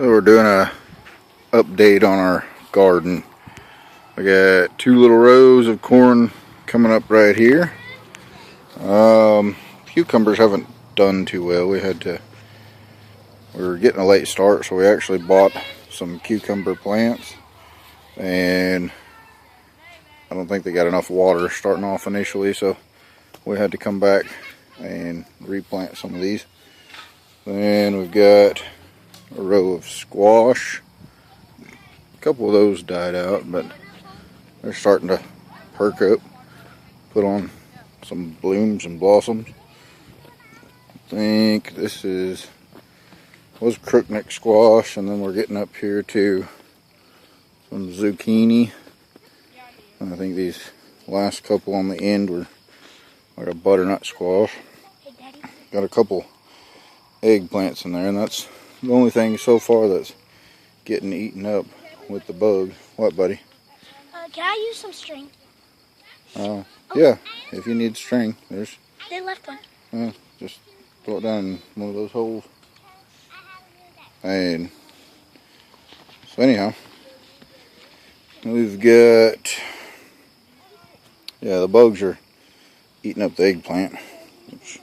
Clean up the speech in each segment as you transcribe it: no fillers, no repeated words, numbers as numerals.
So we're doing a update on our garden. I got 2 little rows of corn coming up right here. Cucumbers haven't done too well. We were getting a late start, so we actually bought some cucumber plants, and I don't think they got enough water starting off initially, so we had to come back and replant some of these. Then we've got a row of squash. A couple of those died out, but they're starting to perk up, put on some blooms and blossoms. I think this was crookneck squash, and then we're getting up here to some zucchini. And I think these last couple on the end were like a butternut squash. Got a couple eggplants in there, and that's the only thing so far that's getting eaten up with the bug. What, buddy? Can I use some string? Yeah, if you need string, there's... They left one. Just throw it down in one of those holes. And so anyhow, we've got... Yeah, the bugs are eating up the eggplant, which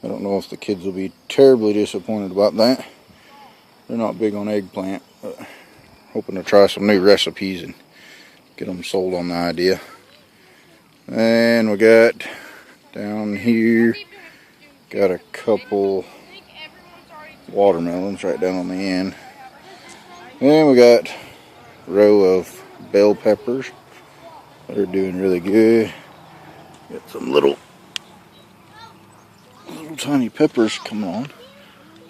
I don't know if the kids will be terribly disappointed about that. They're not big on eggplant, but hoping to try some new recipes and get them sold on the idea. And we got down here, got a couple watermelons right down on the end. And we got a row of bell peppers. They're doing really good. Got some little tiny peppers coming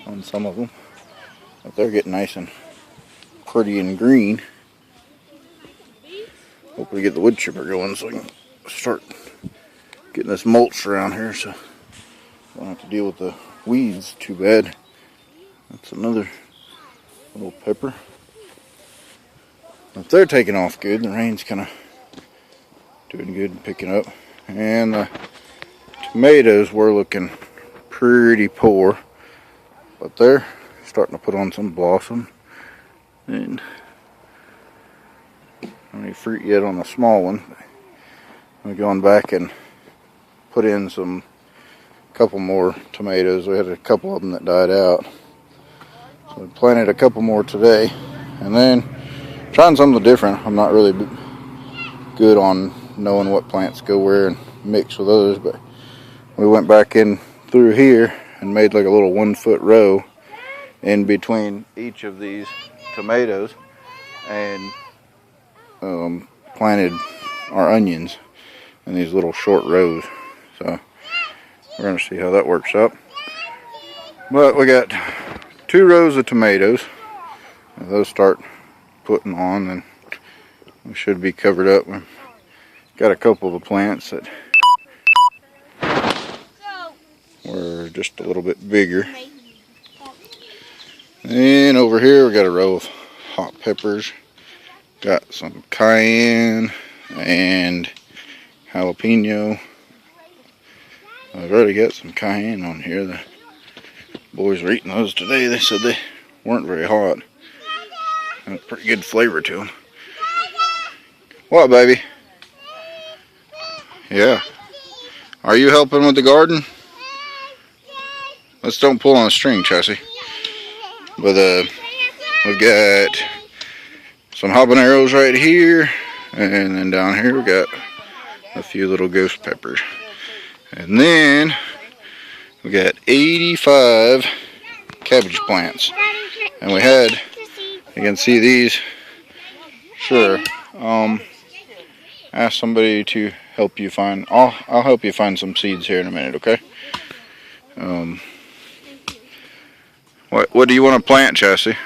on some of them. But they're getting nice and pretty and green. Hope we get the wood chipper going so we can start getting this mulch around here, so I don't have to deal with the weeds too bad. That's another little pepper. If they're taking off good, the rain's kind of doing good and picking up. And the tomatoes were looking pretty poor, but they're starting to put on some blossom. And not any fruit yet on the small one. I'm going back and put in couple more tomatoes. We had a couple of them that died out, so we planted a couple more today, and then trying something different. I'm not really good on knowing what plants go where and mix with others, but we went back in through here and made like a little 1-foot row in between each of these tomatoes, and planted our onions in these little short rows. So we're going to see how that works out. But we got 2 rows of tomatoes. If those start putting on, then we should be covered up. We've got a couple of the plants that were just a little bit bigger. And over here we got a row of hot peppers. Got some cayenne and jalapeno. I've already got some cayenne on here. The boys were eating those today. They said they weren't very hot. Had a pretty good flavor to them. What, baby? Yeah. Are you helping with the garden? Let's don't pull on a string, Chessie. But we've got some habaneros right here, and then down here we got a few little ghost peppers. And then we got 85 cabbage plants. And we had, you can see these, sure, ask somebody to help you find, I'll help you find some seeds here in a minute, okay? What do you want to plant, Chessie?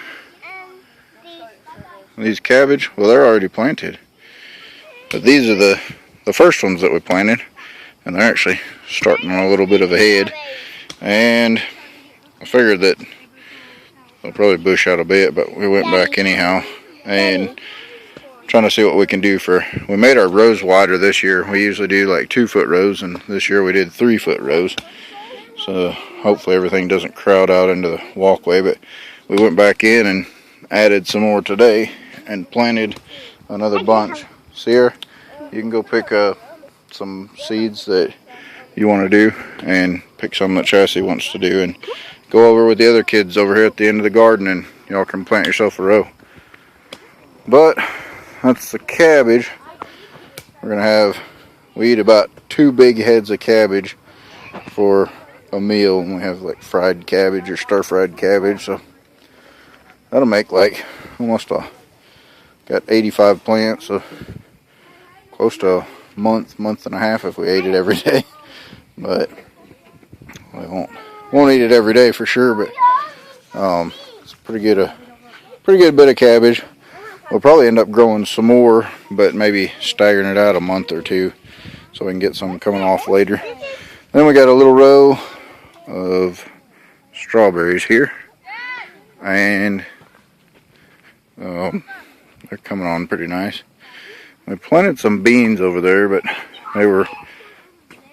These cabbage? Well, they're already planted. But these are the first ones that we planted, and they're actually starting on a little bit of a head. And I figured that they'll probably bush out a bit, but we went back anyhow and trying to see what we can do we made our rows wider this year. We usually do like 2-foot rows, and this year we did 3-foot rows. So hopefully everything doesn't crowd out into the walkway, but we went back in and added some more today and planted another bunch. Sierra, you can go pick some seeds that you want to do and pick some that Chassie wants to do, and go over with the other kids over here at the end of the garden and y'all can plant yourself a row. But that's the cabbage. We eat about 2 big heads of cabbage for a meal, and we have like fried cabbage or stir-fried cabbage, so that'll make like almost got 85 plants, so close to a month and a half if we ate it every day. But we won't eat it every day for sure, but it's a pretty good bit of cabbage. We'll probably end up growing some more, but maybe staggering it out a month or 2 so we can get some coming off later. Then we got a little row of strawberries here, and they're coming on pretty nice. We planted some beans over there, but they were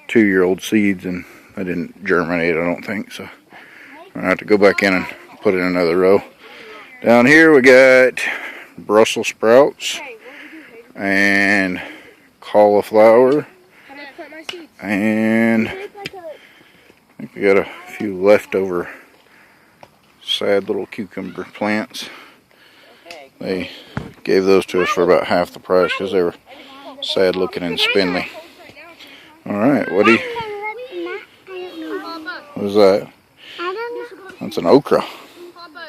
2-year-old seeds and they didn't germinate, I don't think, so I'm gonna have to go back in and put in another row. Down here we got Brussels sprouts and cauliflower, and I think we got a few leftover sad little cucumber plants. They gave those to us for about half the price because they were sad looking and spindly. Alright, what is that? That's an okra.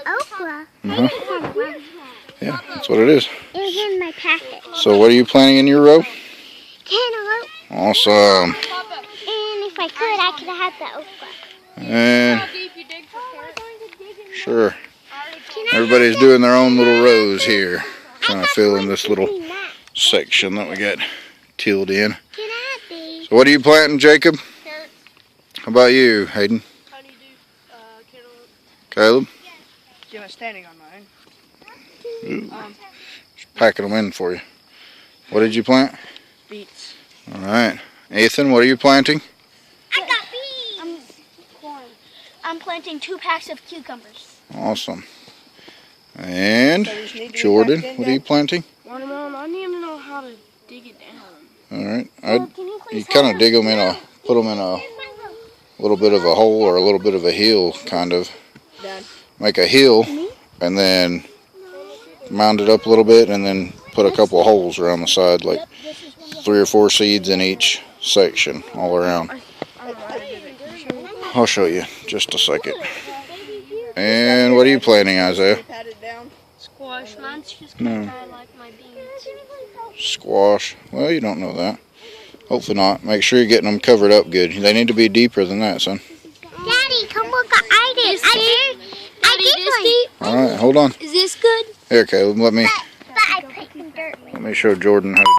Okra? Yeah, that's what it is. It was in my packet. So what are you planting in your row? Cantaloupe. Awesome. And if I could have had the okra. And sure. Everybody's doing their own little rows here, trying to fill in this little section that we got tilled in. So what are you planting, Jacob? Carrots. How about you, Hayden? How do you do cantaloupe? Caleb? Yeah, I'm standing on mine. Ooh. Just packing them in for you. What did you plant? Beets. Alright. Ethan, what are you planting? I got beans. I'm planting 2 packs of cucumbers. Awesome. And So these need to be Jordan, packed in, what are you Dad? planting? Watermelon, I need to know how to dig it down. Alright. Can You kind of dig them in put them in a little bit of a hole or a little bit of a hill, kind of. Done. Make a hill and then mound it up a little bit and then put a couple of holes around the side, like 3 or 4 seeds in each section all around. I'll show you just a second. And what are you planting, Isaiah? Pat it down. Squash. Mine's just No. kind of like my beans. Squash. Well, you don't know that. Hopefully not. Make sure you're getting them covered up good. They need to be deeper than that, son. Daddy, come look. I did. I did one. Alright, hold on. Is this good? Here, Caleb, let me But I put some dirt. show Jordan how to